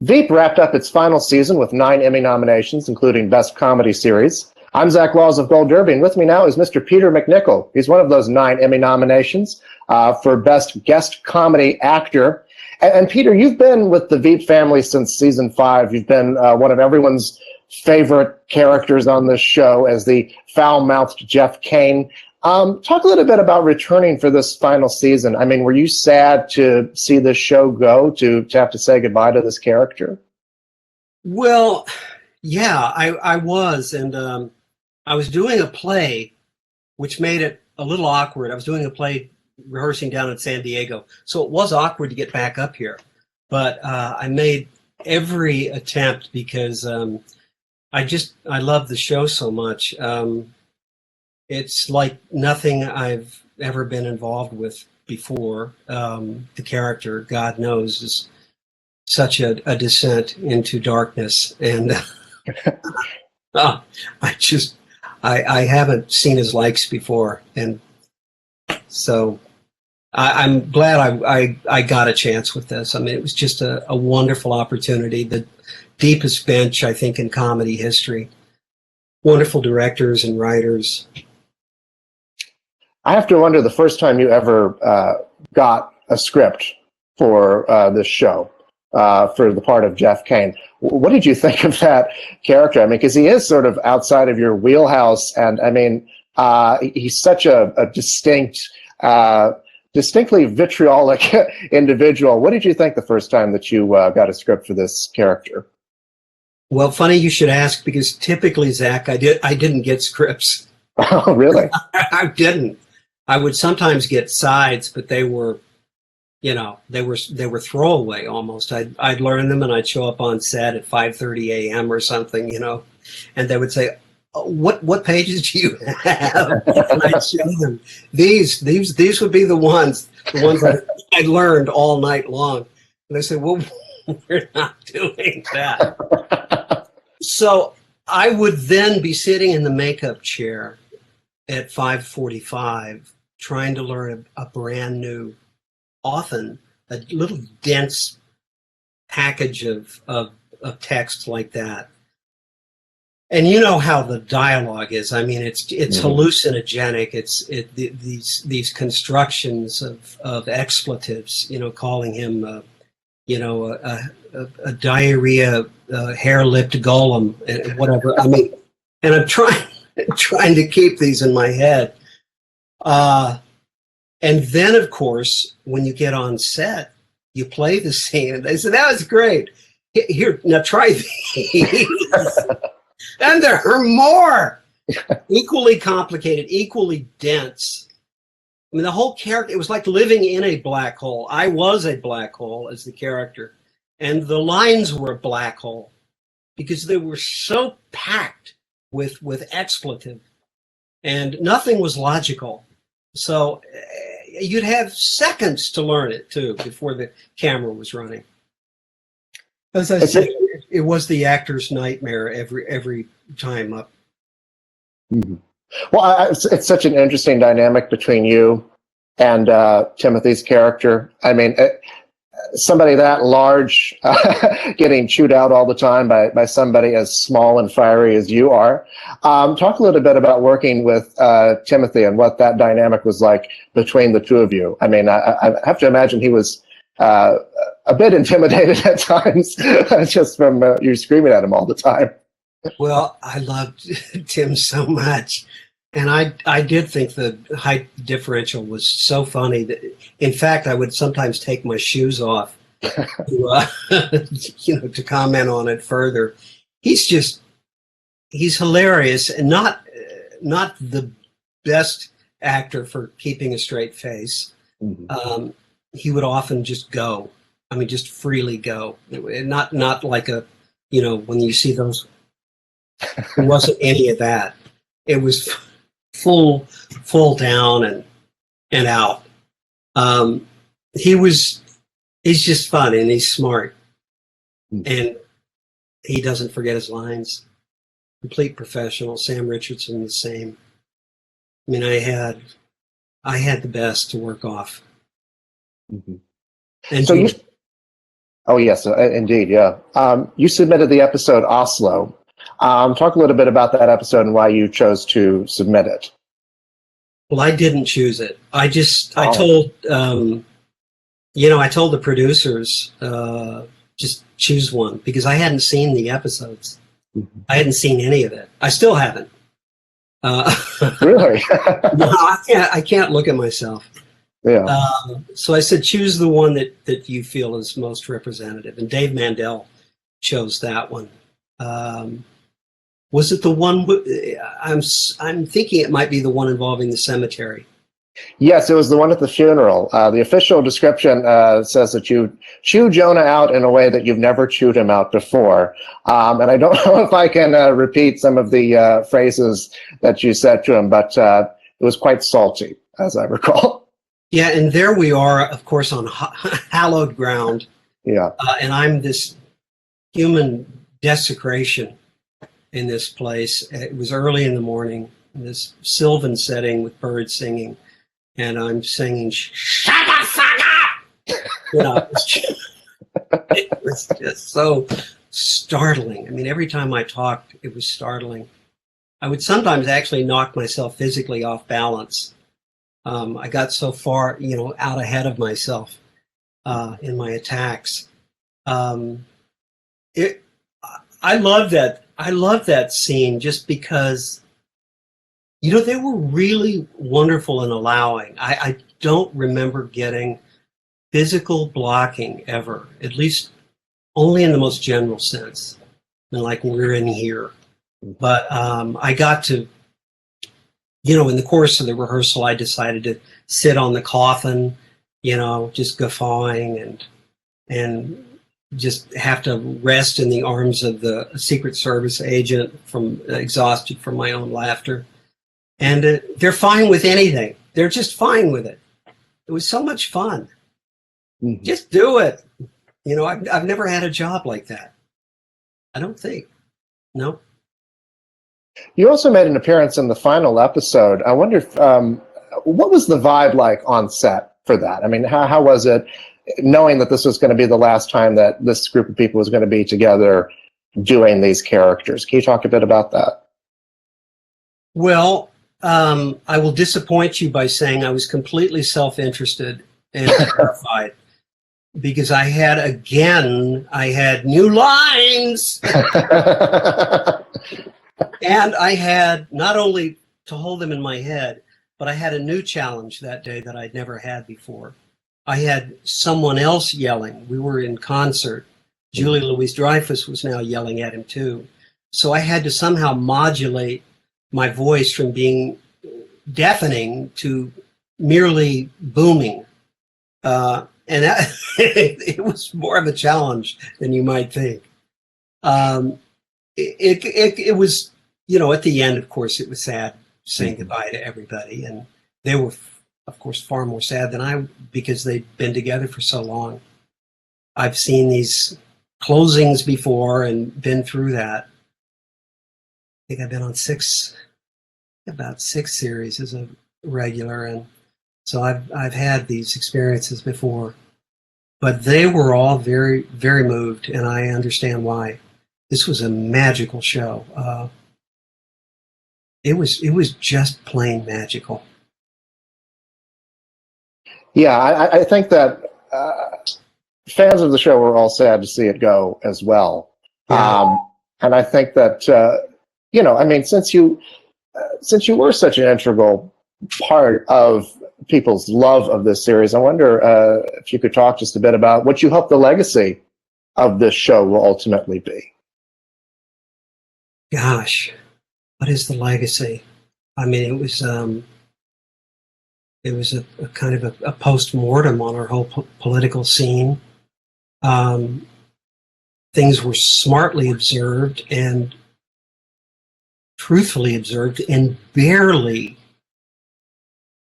Veep wrapped up its final season with 9 Emmy nominations, including Best Comedy Series. I'm Zach Laws of Gold Derby, and with me now is Mr. Peter MacNicol. He's one of those 9 Emmy nominations for Best Guest Comedy Actor. And Peter, you've been with the Veep family since season 5. You've been one of everyone's favorite characters on this show as the foul-mouthed Jeff Kane. Talk a little bit about returning for this final season. I mean, were you sad to see this show go, to have to say goodbye to this character? Well, yeah, I was. And I was doing a play, which made it a little awkward. I was doing a play rehearsing down in San Diego. So it was awkward to get back up here. But I made every attempt because I love the show so much. It's like nothing I've ever been involved with before. The character, God knows, is such a descent into darkness. And I haven't seen his likes before. And so I'm glad I got a chance with this. I mean, it was just a wonderful opportunity. The deepest bench, I think, in comedy history. Wonderful directors and writers. I have to wonder, the first time you ever got a script for this show, for the part of Jeff Kane, what did you think of that character? I mean, because he is sort of outside of your wheelhouse, and I mean, he's such a distinctly vitriolic individual. What did you think the first time that you got a script for this character? Well, funny you should ask, because typically, Zach, I didn't get scripts. Oh, really? I didn't. I would sometimes get sides, but they were, they were throwaway almost. I'd learn them and I'd show up on set at 5:30 a.m. or something, and they would say, oh, "What pages do you have?" And I'd show them these would be the ones I learned all night long. And they said, "Well, we're not doing that." So I would then be sitting in the makeup chair at 5:45 trying to learn a brand new, often a little dense package of text like that. And you know how the dialogue is. I mean, it's hallucinogenic. These constructions of expletives, calling him a diarrhea hair-lipped golem and whatever. I mean, and I'm trying to keep these in my head. And then, of course, when you get on set, you play the scene, and they say, "That was great. Here, now try these." And there are more. Equally complicated, equally dense. I mean, the whole character, it was like living in a black hole. I was a black hole as the character, and the lines were a black hole because they were so packed with expletive, and nothing was logical. So you'd have seconds to learn it too before the camera was running. As I said, it was the actor's nightmare every time up. Mm-hmm. Well, it's such an interesting dynamic between you and Timothy's character. I mean, somebody that large getting chewed out all the time by somebody as small and fiery as you are. Talk a little bit about working with Timothy and what that dynamic was like between the two of you. I mean, I have to imagine he was a bit intimidated at times just from you screaming at him all the time. Well, I loved Tim so much. And I did think the height differential was so funny that, in fact, I would sometimes take my shoes off to, to comment on it further. He's hilarious, and not the best actor for keeping a straight face. Mm-hmm. He would often just go. I mean, just freely go. Not like when you see those. There wasn't any of that. It was full down and out. He's just fun, and he's smart, and he doesn't forget his lines. Complete professional. Sam Richardson, the same. I mean, I had the best to work off. Mm-hmm. And so Oh, yes, indeed, yeah. You submitted the episode Oslo. Talk a little bit about that episode and why you chose to submit it. Well, I didn't choose it. I Oh. told, I told the producers, just choose one, because I hadn't seen the episodes. I hadn't seen any of it. I still haven't. Really? No, I can't look at myself. Yeah. So I said, choose the one that you feel is most representative. And Dave Mandel chose that one. Was it the one? I'm thinking it might be the one involving the cemetery. Yes, it was the one at the funeral. The official description says that you chew Jonah out in a way that you've never chewed him out before. And I don't know if I can repeat some of the phrases that you said to him, but it was quite salty, as I recall. Yeah, and there we are, of course, on hallowed ground. Yeah. And I'm this human desecration in this place. It was early in the morning, in this sylvan setting with birds singing, and I'm singing, "Shut the fuck up!" It was just so startling. I mean, every time I talked, it was startling. I would sometimes actually knock myself physically off balance. I got so far, out ahead of myself in my attacks. I love that. I love that scene just because, they were really wonderful in allowing. I don't remember getting physical blocking ever, at least only in the most general sense, like we're in here. But I got to, in the course of the rehearsal, I decided to sit on the coffin, just guffawing and just have to rest in the arms of the Secret Service agent exhausted from my own laughter. And they're fine with anything. They're just fine with it. It was so much fun. Mm-hmm. Just do it. I've never had a job like that. I don't think. No. You also made an appearance in the final episode. I wonder if, what was the vibe like on set for that? I mean, how was it knowing that this was going to be the last time that this group of people was going to be together doing these characters? Can you talk a bit about that? Well, I will disappoint you by saying I was completely self-interested and terrified because I had new lines. And I had not only to hold them in my head, but I had a new challenge that day that I'd never had before. I had someone else yelling. We were in concert. Julie Louis-Dreyfus was now yelling at him too. So I had to somehow modulate my voice from being deafening to merely booming. And it was more of a challenge than you might think. It was, at the end, of course, it was sad saying goodbye to everybody. And they were, of course, far more sad than I, because they'd been together for so long. I've seen these closings before and been through that. I think I've been on about six series as a regular. And so I've had these experiences before. But they were all very, very moved, and I understand why. This was a magical show. It was just plain magical. Yeah, I think that fans of the show were all sad to see it go as well. Yeah. And I think that since you were such an integral part of people's love of this series, I wonder if you could talk just a bit about what you hope the legacy of this show will ultimately be. Gosh, what is the legacy? I mean, it was a kind of a post-mortem on our whole political scene. Things were smartly observed and truthfully observed, and barely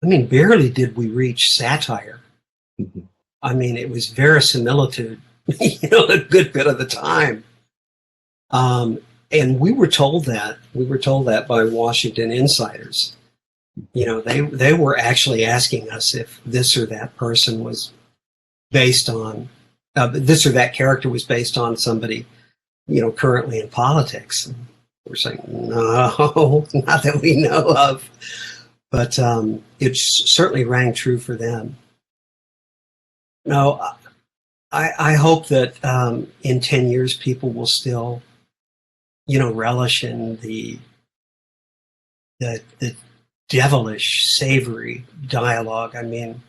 did we reach satire. Mm-hmm. I mean, it was verisimilitude, a good bit of the time. And we were told that by Washington insiders. They were actually asking us if this or that person was based on this or that character was based on somebody, currently in politics. And we're saying, no, not that we know of. But it certainly rang true for them. No, I hope that in 10 years people will still, relish in the devilish, savory dialogue. I mean,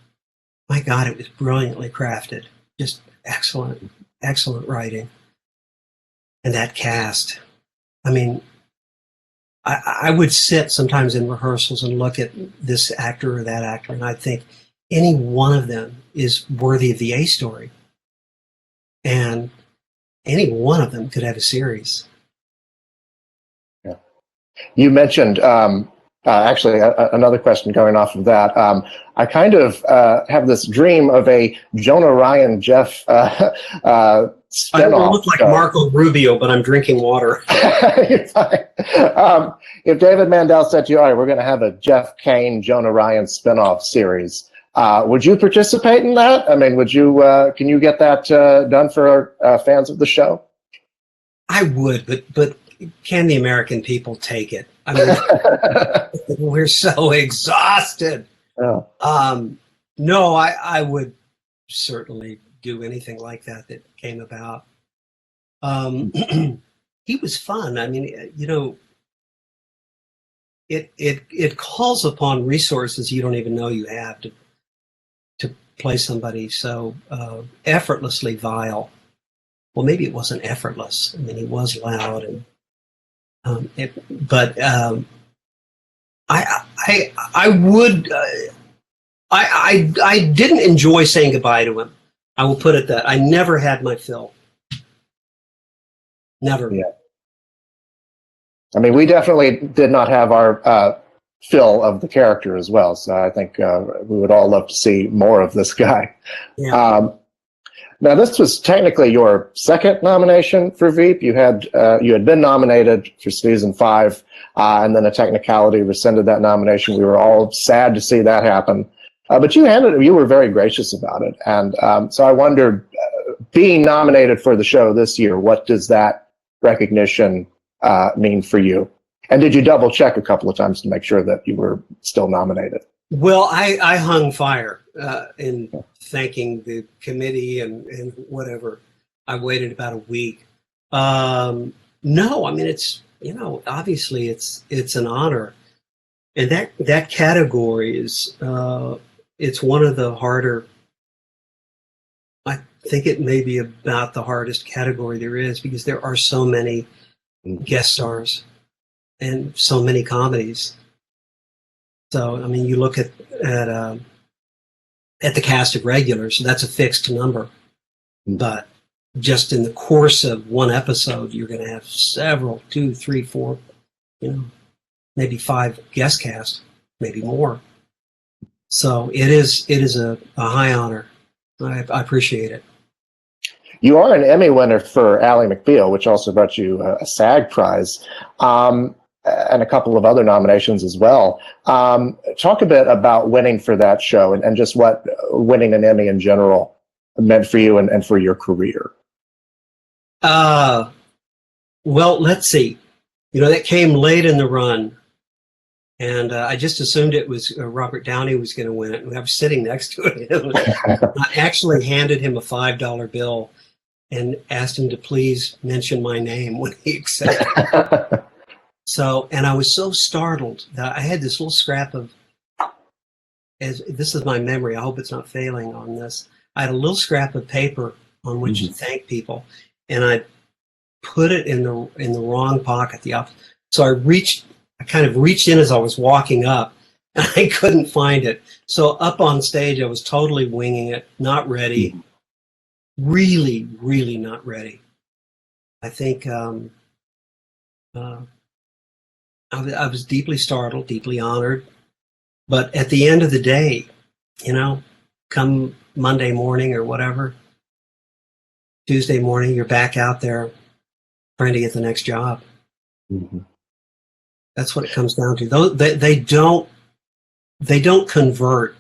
my God, it was brilliantly crafted. Just excellent, excellent writing. And that cast. I mean, I would sit sometimes in rehearsals and look at this actor or that actor, and I think any one of them is worthy of the A story. And any one of them could have a series. Yeah. You mentioned, actually, another question going off of that. I kind of have this dream of a Jonah Ryan, Jeff I don't look like Marco Rubio, but I'm drinking water. If David Mandel said to you, all right, we're going to have a Jeff Kane, Jonah Ryan spinoff series, would you participate in that? I mean, would you? Can you get that done for fans of the show? I would, but can the American people take it? I mean, we're so exhausted. Oh. No, I would certainly do anything like that came about. He was fun. I mean, it calls upon resources you don't even know you have to play somebody so effortlessly vile. Well, maybe it wasn't effortless. I mean, he was loud, and I didn't enjoy saying goodbye to him. I will put it that I never had my fill. Never. Yeah. I mean, we definitely did not have our fill of the character as well. So I think we would all love to see more of this guy. Yeah. Now, this was technically your second nomination for Veep. You had been nominated for season 5, and then a technicality rescinded that nomination. We were all sad to see that happen. But you were very gracious about it. And so I wondered, being nominated for the show this year, what does that recognition mean for you? And did you double check a couple of times to make sure that you were still nominated? Well, I hung fire in thanking the committee and whatever. I waited about a week. No, I mean, it's, obviously it's an honor. And that category is, it's one of the harder, I think it may be about the hardest category there is, because there are so many guest stars and so many comedies. So, I mean, you look at the cast of regulars, so that's a fixed number. But just in the course of one episode, you're going to have several, 2, 3, 4, maybe 5 guest cast, maybe more. So it is a high honor. I appreciate it. You are an Emmy winner for Ally McBeal, which also brought you a SAG prize, and a couple of other nominations as well. Talk a bit about winning for that show and just what winning an Emmy in general meant for you and for your career. Well, let's see. That came late in the run. And I just assumed it was Robert Downey was going to win it. And I was sitting next to him. I actually handed him a $5 bill and asked him to please mention my name when he accepted. So, and I was so startled that I had this little scrap of, this is my memory, I hope it's not failing on this. I had a little scrap of paper on which to thank people, and I put it in the wrong pocket. So I kind of reached in as I was walking up, and I couldn't find it. So up on stage, I was totally winging it, not ready, really, really not ready. I think I was deeply startled, deeply honored. But at the end of the day, come Monday morning or whatever, Tuesday morning, you're back out there trying to get the next job. Mm-hmm. That's what it comes down to. They don't convert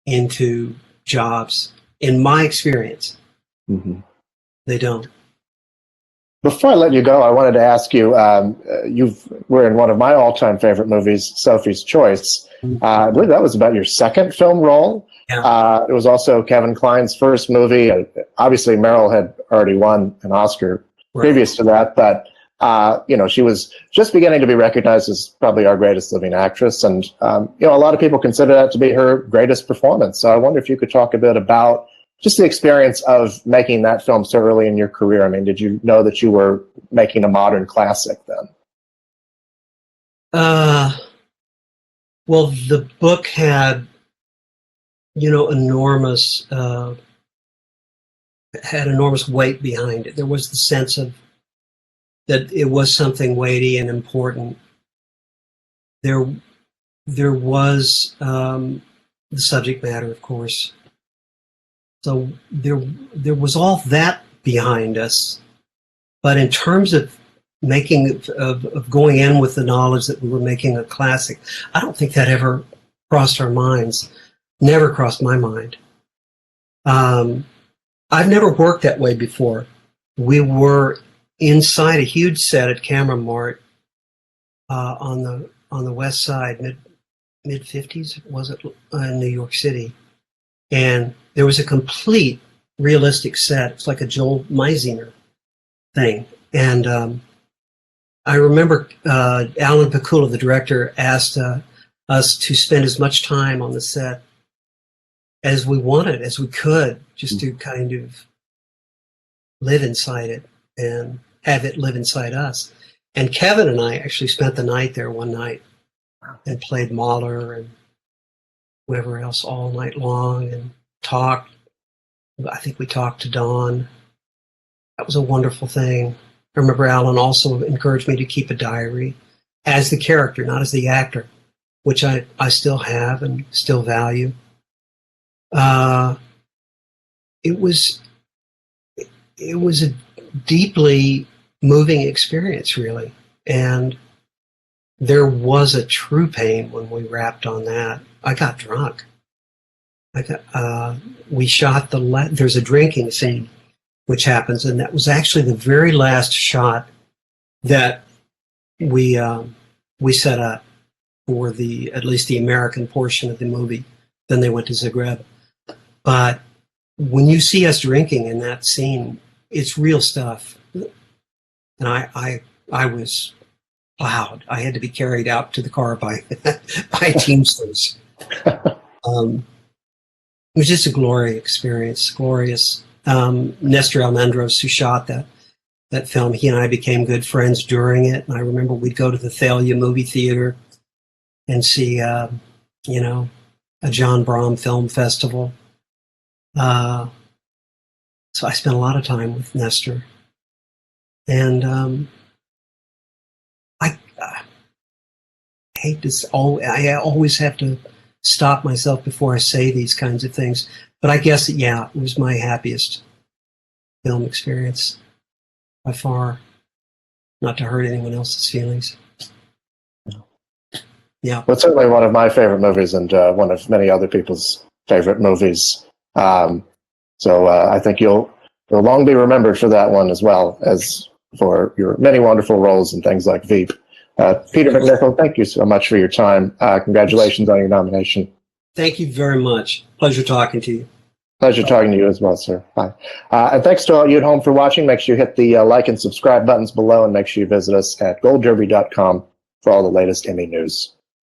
into jobs, in my experience. Mm-hmm. They don't. Before I let you go, I wanted to ask you, you were in one of my all-time favorite movies, Sophie's Choice. I believe that was about your second film role. Yeah. It was also Kevin Kline's first movie. Obviously, Meryl had already won an Oscar previous to that, but she was just beginning to be recognized as probably our greatest living actress. And, a lot of people consider that to be her greatest performance. So I wonder if you could talk a bit about just the experience of making that film so early in your career. I mean, did you know that you were making a modern classic then? Well, the book had, enormous weight behind it. There was the sense of that it was something weighty and important. There was the subject matter, of course. So there was all that behind us. But in terms of of going in with the knowledge that we were making a classic, I don't think that ever crossed our minds. Never crossed my mind. I've never worked that way before. We were inside a huge set at Camera Mart on the west side, mid 50s, was it, in New York City, and there was a complete realistic set. It's like a Joel Meisner thing, and I remember Alan Pakula, the director, asked us to spend as much time on the set as we wanted, as we could, just to kind of live inside it and have it live inside us. And Kevin and I actually spent the night there one night and played Mahler and whoever else all night long and talked. I think we talked to Dawn. That was a wonderful thing. I remember Alan also encouraged me to keep a diary as the character, not as the actor, which I still have and still value. It was a deeply moving experience, really. And there was a true pain when we wrapped on that. I got drunk. We shot there's a drinking scene which happens, and that was actually the very last shot that we set up for at least the American portion of the movie. Then they went to Zagreb. But when you see us drinking in that scene, it's real stuff. And I was plowed. I had to be carried out to the car by Teamsters. It was just a glorious experience, glorious. Nestor Almendros, who shot that film, he and I became good friends during it. And I remember we'd go to the Thalia movie theater and see, a John Brahm film festival. So I spent a lot of time with Nestor. And I hate this. I always have to stop myself before I say these kinds of things. But I guess, it was my happiest film experience by far. Not to hurt anyone else's feelings. Yeah. Well, it's certainly one of my favorite movies and one of many other people's favorite movies. So I think you'll long be remembered for that one as well as for your many wonderful roles in things like Veep. Peter MacNicol, thank you so much for your time. Congratulations on your nomination. Thank you very much. Pleasure talking to you. Pleasure talking to you as well, sir. Bye. And thanks to all you at home for watching. Make sure you hit the like and subscribe buttons below, and make sure you visit us at goldderby.com for all the latest Emmy news.